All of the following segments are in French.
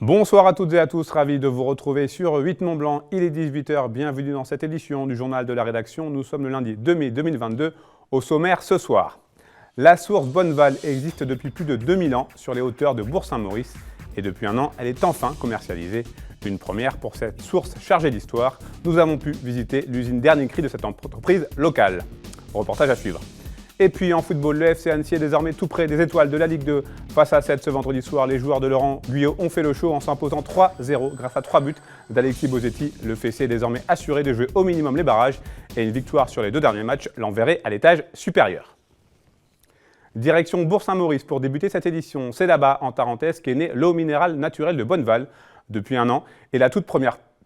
Bonsoir à toutes et à tous, ravi de vous retrouver sur 8 Mont Blanc. Il est 18h, bienvenue dans cette édition du journal de la rédaction. Nous sommes le lundi 2 mai 2022. Au sommaire ce soir, la source Bonneval existe depuis plus de 2000 ans sur les hauteurs de Bourg-Saint-Maurice et depuis un an, elle est enfin commercialisée. Une première pour cette source chargée d'histoire. Nous avons pu visiter l'usine dernier cri de cette entreprise locale. Reportage à suivre. Et puis en football, le FC Annecy est désormais tout près des étoiles de la Ligue 2. Face à 7 ce vendredi soir, les joueurs de Laurent Guyot ont fait le show en s'imposant 3-0 grâce à 3 buts d'Alexis Bosetti. Le FC est désormais assuré de jouer au minimum les barrages et une victoire sur les 2 derniers matchs l'enverrait à l'étage supérieur. Direction Bourg-Saint-Maurice pour débuter cette édition. C'est là-bas, en Tarentaise, qu'est née l'eau minérale naturelle de Bonneval depuis un an. Et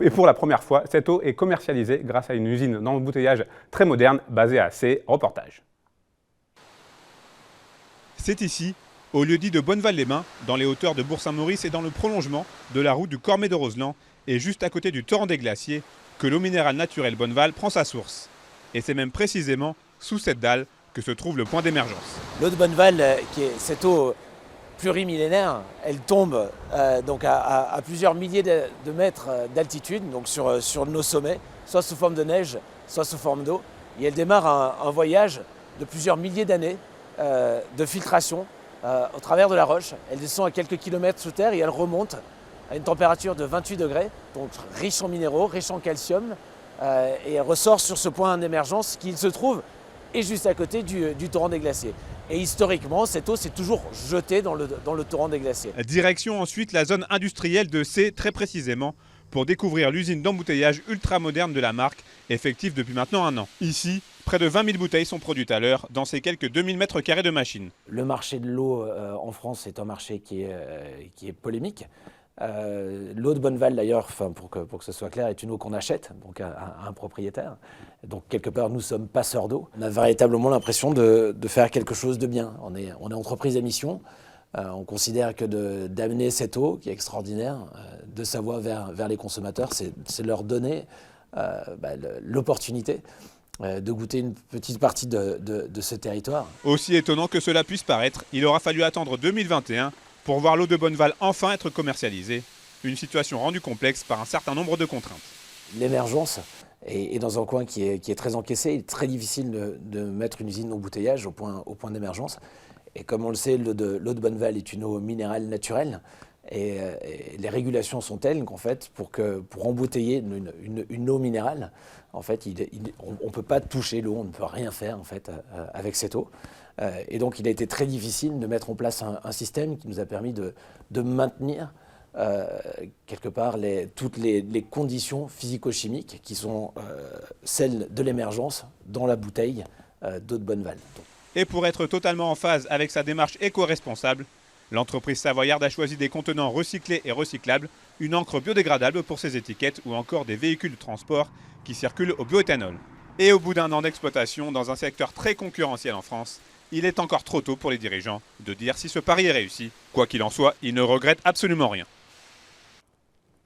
pour la première fois, cette eau est commercialisée grâce à une usine d'embouteillage très moderne basée à Sées. Reportage. C'est ici, au lieu-dit de Bonneval-les-Mains, dans les hauteurs de Bourg-Saint-Maurice et dans le prolongement de la route du Cormet de Roseland et juste à côté du torrent des Glaciers, que l'eau minérale naturelle Bonneval prend sa source. Et c'est même précisément sous cette dalle que se trouve le point d'émergence. L'eau de Bonneval, qui est cette eau plurimillénaire, elle tombe donc à plusieurs milliers de mètres d'altitude, donc sur nos sommets, soit sous forme de neige, soit sous forme d'eau. Et elle démarre un voyage de plusieurs milliers d'années de filtration au travers de la roche. Elle descend à quelques kilomètres sous terre et elle remonte à une température de 28 degrés, donc riche en minéraux, riche en calcium, et elle ressort sur ce point d'émergence qui se trouve et juste à côté du torrent des Glaciers. Et historiquement, cette eau s'est toujours jetée dans le torrent des Glaciers. Direction ensuite la zone industrielle de Sées, très précisément, pour découvrir l'usine d'embouteillage ultra moderne de la marque, effective depuis maintenant un an. Ici, près de 20 000 bouteilles sont produites à l'heure dans ces quelques 2000 mètres carrés de machines. Le marché de l'eau en France est un marché qui est polémique. L'eau de Bonneval, d'ailleurs, pour que ce soit clair, est une eau qu'on achète donc à un propriétaire. Donc, quelque part, nous sommes passeurs d'eau. On a véritablement l'impression de faire quelque chose de bien. On est entreprise à mission. On considère que d'amener cette eau, qui est extraordinaire, de sa voie vers les consommateurs, c'est leur donner l'opportunité de goûter une petite partie de ce territoire. Aussi étonnant que cela puisse paraître, il aura fallu attendre 2021 pour voir l'eau de Bonneval enfin être commercialisée. Une situation rendue complexe par un certain nombre de contraintes. L'émergence est dans un coin qui est très encaissé. Il est très difficile de mettre une usine d'embouteillage au point d'émergence. Et comme on le sait, l'eau de Bonneval est une eau minérale naturelle. Et les régulations sont telles qu'en fait, pour embouteiller une eau minérale, en fait, on ne peut pas toucher l'eau, on ne peut rien faire en fait avec cette eau. Et donc, il a été très difficile de mettre en place un système qui nous a permis de maintenir quelque part toutes les conditions physico-chimiques qui sont celles de l'émergence dans la bouteille d'eau de Bonneval. Et pour être totalement en phase avec sa démarche éco-responsable, l'entreprise savoyarde a choisi des contenants recyclés et recyclables, une encre biodégradable pour ses étiquettes ou encore des véhicules de transport qui circulent au bioéthanol. Et au bout d'un an d'exploitation dans un secteur très concurrentiel en France, il est encore trop tôt pour les dirigeants de dire si ce pari est réussi. Quoi qu'il en soit, ils ne regrettent absolument rien.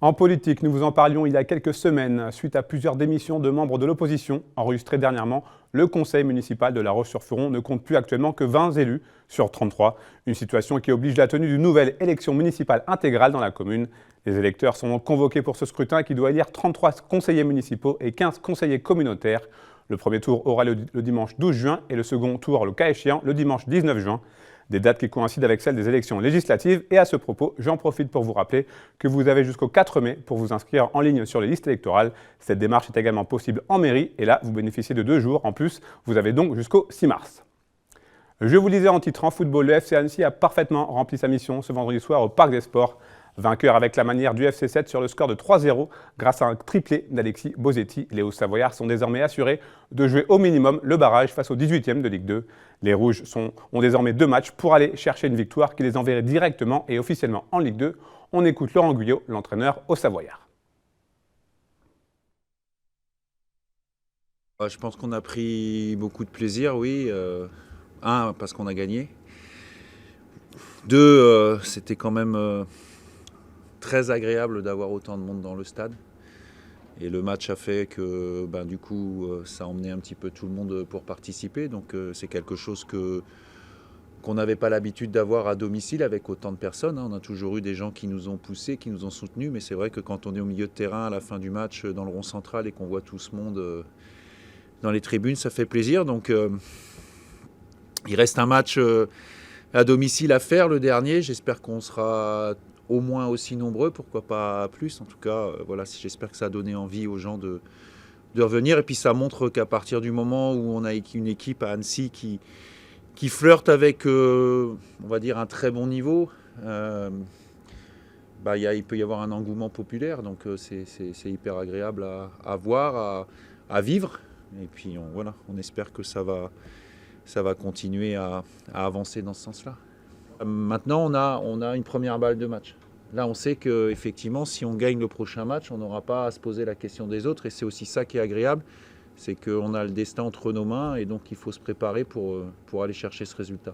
En politique, nous vous en parlions il y a quelques semaines. Suite à plusieurs démissions de membres de l'opposition enregistrées dernièrement, le conseil municipal de La Roche-sur-Foron ne compte plus actuellement que 20 élus sur 33. Une situation qui oblige la tenue d'une nouvelle élection municipale intégrale dans la commune. Les électeurs sont donc convoqués pour ce scrutin qui doit élire 33 conseillers municipaux et 15 conseillers communautaires. Le premier tour aura lieu le dimanche 12 juin et le second tour, le cas échéant, le dimanche 19 juin. Des dates qui coïncident avec celles des élections législatives. Et à ce propos, j'en profite pour vous rappeler que vous avez jusqu'au 4 mai pour vous inscrire en ligne sur les listes électorales. Cette démarche est également possible en mairie et là, vous bénéficiez de 2 jours. En plus, vous avez donc jusqu'au 6 mars. Je vous lisais en titre en football, le FC Annecy a parfaitement rempli sa mission ce vendredi soir au Parc des Sports. Vainqueur avec la manière du FC 7 sur le score de 3-0 grâce à un triplé d'Alexis Bosetti. Les Hauts-Savoyards sont désormais assurés de jouer au minimum le barrage face au 18e de Ligue 2. Les Rouges ont désormais 2 matchs pour aller chercher une victoire qui les enverrait directement et officiellement en Ligue 2. On écoute Laurent Guyot, l'entraîneur Hauts-Savoyards. Je pense qu'on a pris beaucoup de plaisir, oui. Un, parce qu'on a gagné. Deux, c'était quand même très agréable d'avoir autant de monde dans le stade. Et le match a fait que du coup ça a emmené un petit peu tout le monde pour participer. Donc c'est quelque chose qu'on n'avait pas l'habitude d'avoir à domicile avec autant de personnes. On a toujours eu des gens qui nous ont poussés, qui nous ont soutenus, mais c'est vrai que quand on est au milieu de terrain à la fin du match dans le rond central et qu'on voit tout ce monde dans les tribunes, ça fait plaisir. Donc il reste un match à domicile à faire, le dernier. J'espère qu'on sera au moins aussi nombreux, pourquoi pas plus. En tout cas, voilà, j'espère que ça a donné envie aux gens de revenir. Et puis ça montre qu'à partir du moment où on a une équipe à Annecy qui flirte avec, on va dire, un très bon niveau, il peut y avoir un engouement populaire. Donc c'est hyper agréable à voir, à vivre. Et puis on espère que ça va continuer à avancer dans ce sens-là. Maintenant, on a une première balle de match. Là, on sait qu'effectivement, si on gagne le prochain match, on n'aura pas à se poser la question des autres. Et c'est aussi ça qui est agréable, c'est qu'on a le destin entre nos mains et donc il faut se préparer pour aller chercher ce résultat.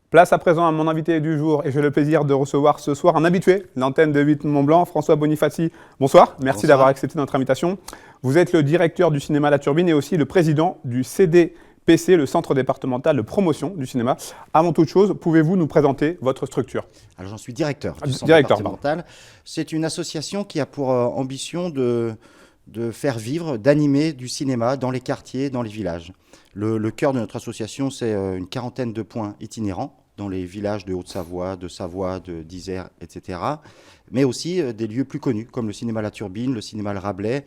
Place à présent à mon invité du jour et j'ai le plaisir de recevoir ce soir un habitué, l'antenne de 8 Mont-Blanc, François Bonifazi. Bonsoir, merci d'avoir accepté notre invitation. Vous êtes le directeur du cinéma La Turbine et aussi le président du CDPC, le Centre départemental de promotion du cinéma. Avant toute chose, pouvez-vous nous présenter votre structure ? Alors j'en suis directeur du Centre départemental. C'est une association qui a pour ambition de faire vivre, d'animer du cinéma dans les quartiers, dans les villages. Le cœur de notre association, c'est une quarantaine de points itinérants dans les villages de Haute-Savoie, d'Isère, etc. Mais aussi des lieux plus connus, comme le cinéma La Turbine, le cinéma Le Rabelais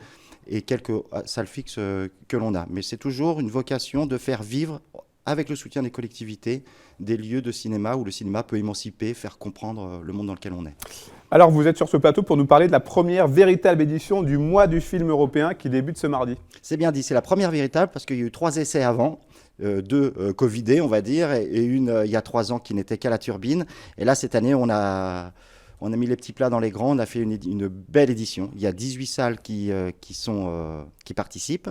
et quelques salles fixes que l'on a. Mais c'est toujours une vocation de faire vivre, avec le soutien des collectivités, des lieux de cinéma où le cinéma peut émanciper, faire comprendre le monde dans lequel on est. Alors vous êtes sur ce plateau pour nous parler de la première véritable édition du mois du film européen qui débute ce mardi. C'est bien dit, c'est la première véritable parce qu'il y a eu 3 essais avant, 2 Covidés on va dire, et une il y a 3 ans qui n'était qu'à La Turbine. Et là cette année on a mis les petits plats dans les grands, on a fait une belle édition. Il y a 18 salles qui participent.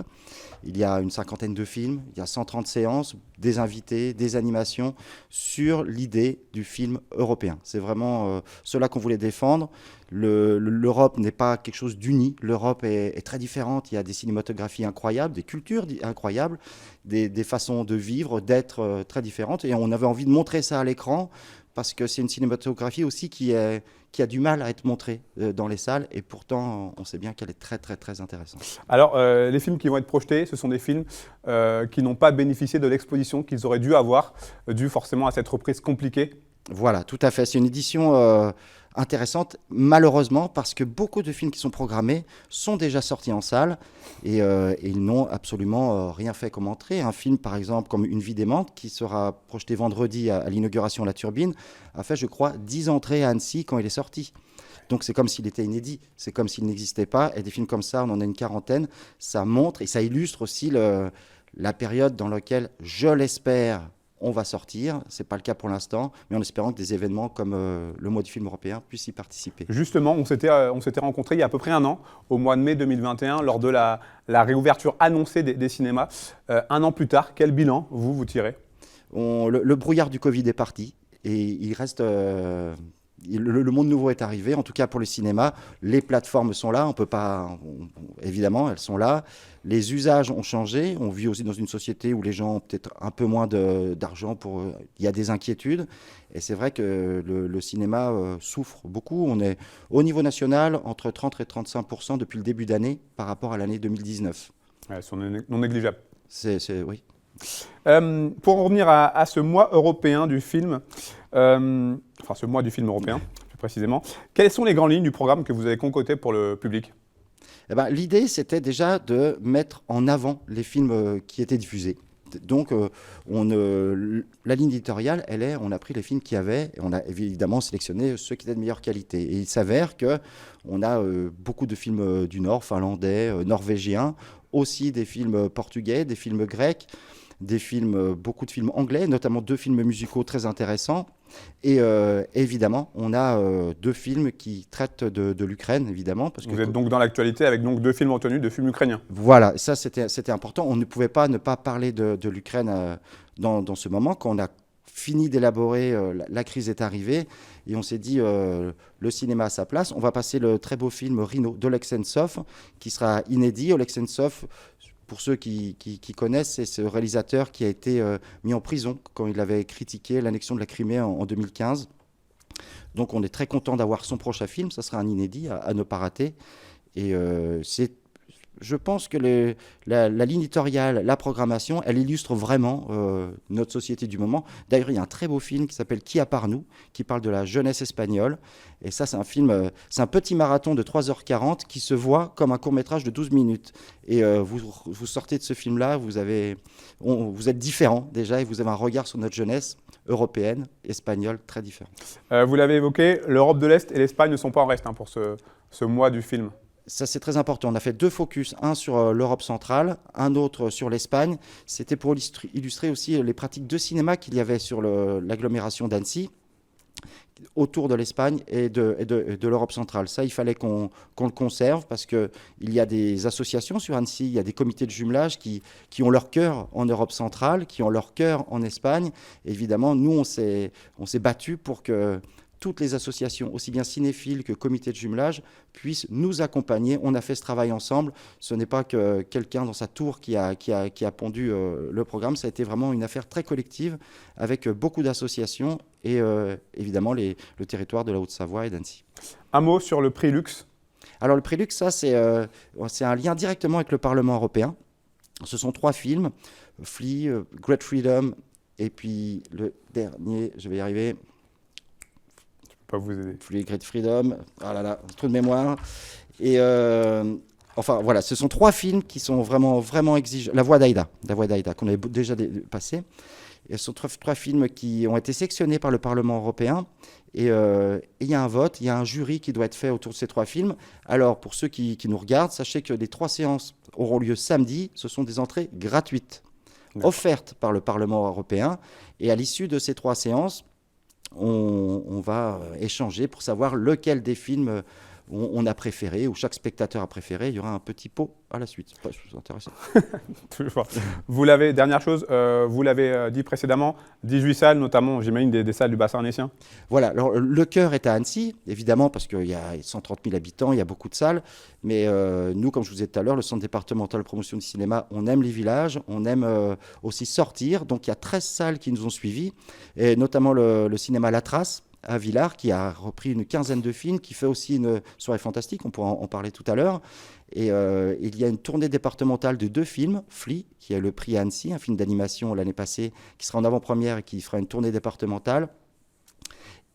Il y a une 50aine de films, il y a 130 séances, des invités, des animations sur l'idée du film européen. C'est vraiment cela qu'on voulait défendre. L'Europe n'est pas quelque chose d'uni. L'Europe est très différente. Il y a des cinématographies incroyables, des cultures incroyables, des façons de vivre, d'être très différentes. Et on avait envie de montrer ça à l'écran parce que c'est une cinématographie aussi qui a du mal à être montrée dans les salles, et pourtant on sait bien qu'elle est très très très intéressante. Alors les films qui vont être projetés, ce sont des films qui n'ont pas bénéficié de l'exposition qu'ils auraient dû avoir, dû forcément à cette reprise compliquée. Voilà, tout à fait, c'est une édition intéressante, malheureusement, parce que beaucoup de films qui sont programmés sont déjà sortis en salle et ils n'ont absolument rien fait comme entrée. Un film, par exemple, comme Une vie d'aimante, qui sera projeté vendredi à l'inauguration La Turbine, a fait, je crois, 10 entrées à Annecy quand il est sorti. Donc c'est comme s'il était inédit, c'est comme s'il n'existait pas. Et des films comme ça, on en a une quarantaine, ça montre et ça illustre aussi la période dans laquelle, je l'espère, on va sortir. Ce n'est pas le cas pour l'instant, mais en espérant que des événements comme le mois du film européen puissent y participer. Justement, on s'était rencontrés il y a à peu près un an, au mois de mai 2021, lors de la réouverture annoncée des cinémas. Un an plus tard, quel bilan vous tirez ? Le brouillard du Covid est parti et il reste... Le monde nouveau est arrivé, en tout cas pour le cinéma. Les plateformes sont là, on peut pas, évidemment, elles sont là. Les usages ont changé. On vit aussi dans une société où les gens ont peut-être un peu moins d'argent. Il y a des inquiétudes. Et c'est vrai que le cinéma souffre beaucoup. On est au niveau national entre 30 et 35% depuis le début d'année par rapport à l'année 2019. Ouais, c'est non négligeable. Oui. Pour en revenir à ce mois européen du film, ce mois du film européen, plus précisément, quelles sont les grandes lignes du programme que vous avez concocté pour le public ? L'idée, c'était déjà de mettre en avant les films qui étaient diffusés. Donc, la ligne éditoriale, on a pris les films qu'il y avait et on a évidemment sélectionné ceux qui étaient de meilleure qualité. Et il s'avère qu'on a beaucoup de films du Nord, finlandais, norvégiens, aussi des films portugais, des films grecs, beaucoup de films anglais, notamment 2 films musicaux très intéressants. Et évidemment, on a 2 films qui traitent de l'Ukraine, évidemment. Parce que vous êtes donc dans l'actualité avec donc 2 films retenus, 2 films ukrainiens. Voilà, ça c'était important. On ne pouvait pas ne pas parler de l'Ukraine dans ce moment. Quand on a fini d'élaborer, la crise est arrivée et on s'est dit le cinéma à sa place. On va passer le très beau film Rhino d'Oleg Sentsov qui sera inédit. Oleg Sentsov, Pour ceux qui connaissent, c'est ce réalisateur qui a été mis en prison quand il avait critiqué l'annexion de la Crimée en 2015. Donc on est très content d'avoir son prochain film, ça sera un inédit à ne pas rater. Et je pense que la ligne éditoriale, la programmation, elle illustre vraiment notre société du moment. D'ailleurs, il y a un très beau film qui s'appelle Qui à part nous, qui parle de la jeunesse espagnole. Et ça, c'est un film, c'est un petit marathon de 3h40 qui se voit comme un court-métrage de 12 minutes. Et vous sortez de ce film-là, vous êtes différent déjà, et vous avez un regard sur notre jeunesse européenne, espagnole, très différent. Vous l'avez évoqué, l'Europe de l'Est et l'Espagne ne sont pas en reste pour ce mois du film. Ça, c'est très important. On a fait 2 focus, un sur l'Europe centrale, un autre sur l'Espagne. C'était pour illustrer aussi les pratiques de cinéma qu'il y avait sur l'agglomération d'Annecy, autour de l'Espagne et de l'Europe centrale. Ça, il fallait qu'on le conserve parce qu'il y a des associations sur Annecy, il y a des comités de jumelage qui ont leur cœur en Europe centrale, qui ont leur cœur en Espagne. Et évidemment, nous, on s'est battus pour que toutes les associations, aussi bien cinéphiles que comités de jumelage, puissent nous accompagner. On a fait ce travail ensemble. Ce n'est pas que quelqu'un dans sa tour qui a pondu le programme. Ça a été vraiment une affaire très collective avec beaucoup d'associations et évidemment le territoire de la Haute-Savoie et d'Annecy. Un mot sur le prix Lux. Alors le prix Lux, ça c'est un lien directement avec le Parlement européen. Ce sont 3 films, Flea, Great Freedom et puis le dernier, je vais y arriver... Pas vous aider. Flea, Great Freedom, ah là là, trou de mémoire. Et enfin voilà, ce sont 3 films qui sont vraiment, vraiment exigeants. La Voix d'Aïda, qu'on avait déjà passé. Et ce sont 3 films qui ont été sélectionnés par le Parlement européen. Et il y a un vote, il y a un jury qui doit être fait autour de ces 3 films. Alors pour ceux qui nous regardent, sachez que les 3 séances auront lieu samedi. Ce sont des entrées gratuites, offertes par le Parlement européen. Et à l'issue de ces 3 séances, on va échanger pour savoir lequel des films on a préféré, ou chaque spectateur a préféré. Il y aura un petit pot à la suite. C'est intéressant. Toujours. Dernière chose, vous l'avez dit précédemment, 18 salles, notamment, j'imagine, des salles du bassin annécien. Voilà, alors le cœur est à Annecy, évidemment, parce qu'il y a 130 000 habitants, il y a beaucoup de salles. Mais nous, comme je vous disais tout à l'heure, le Centre départemental de promotion du cinéma, on aime les villages, on aime aussi sortir. Donc il y a 13 salles qui nous ont suivis, et notamment le cinéma La Trace, à Villars, qui a repris une 15aine de films, qui fait aussi une soirée fantastique, on pourra en parler tout à l'heure. Et il y a une tournée départementale de 2 films, Flea, qui a le prix à Annecy, un film d'animation l'année passée, qui sera en avant-première et qui fera une tournée départementale.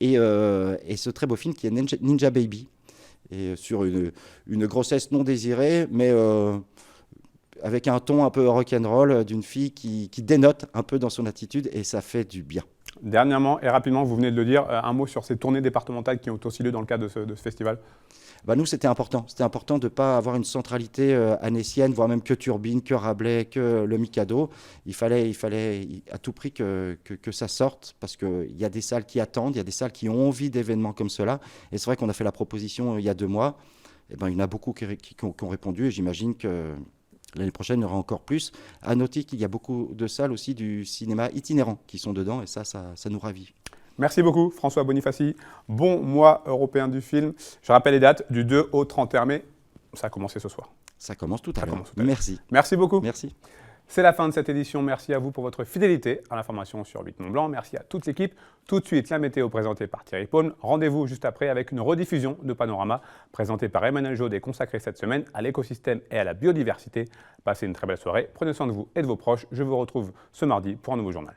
Et ce très beau film qui est Ninja Baby, et sur une grossesse non désirée, mais avec un ton un peu rock'n'roll d'une fille qui dénote un peu dans son attitude, et ça fait du bien. Dernièrement et rapidement, vous venez de le dire, un mot sur ces tournées départementales qui ont aussi lieu dans le cadre de ce festival. Nous, c'était important. C'était important de ne pas avoir une centralité annécienne, voire même que Turbine, que Rabelais, que le Mikado. Il fallait à tout prix que ça sorte, parce qu'il y a des salles qui attendent, il y a des salles qui ont envie d'événements comme cela. Et c'est vrai qu'on a fait la proposition il y a 2 mois. Et il y en a beaucoup qui ont répondu, et j'imagine que l'année prochaine, il y aura encore plus. À noter qu'il y a beaucoup de salles aussi du cinéma itinérant qui sont dedans, et ça nous ravit. Merci beaucoup, François Bonifaci. Bon mois européen du film. Je rappelle les dates, du 2 au 31 mai. Ça a commencé ce soir. Ça commence tout à l'heure. Merci. Merci beaucoup. Merci. C'est la fin de cette édition. Merci à vous pour votre fidélité à l'information sur 8 Mont Blanc. Merci à toute l'équipe. Tout de suite, la météo présentée par Thierry Paune. Rendez-vous juste après avec une rediffusion de Panorama présentée par Emmanuel Jaude et consacrée cette semaine à l'écosystème et à la biodiversité. Passez une très belle soirée. Prenez soin de vous et de vos proches. Je vous retrouve ce mardi pour un nouveau journal.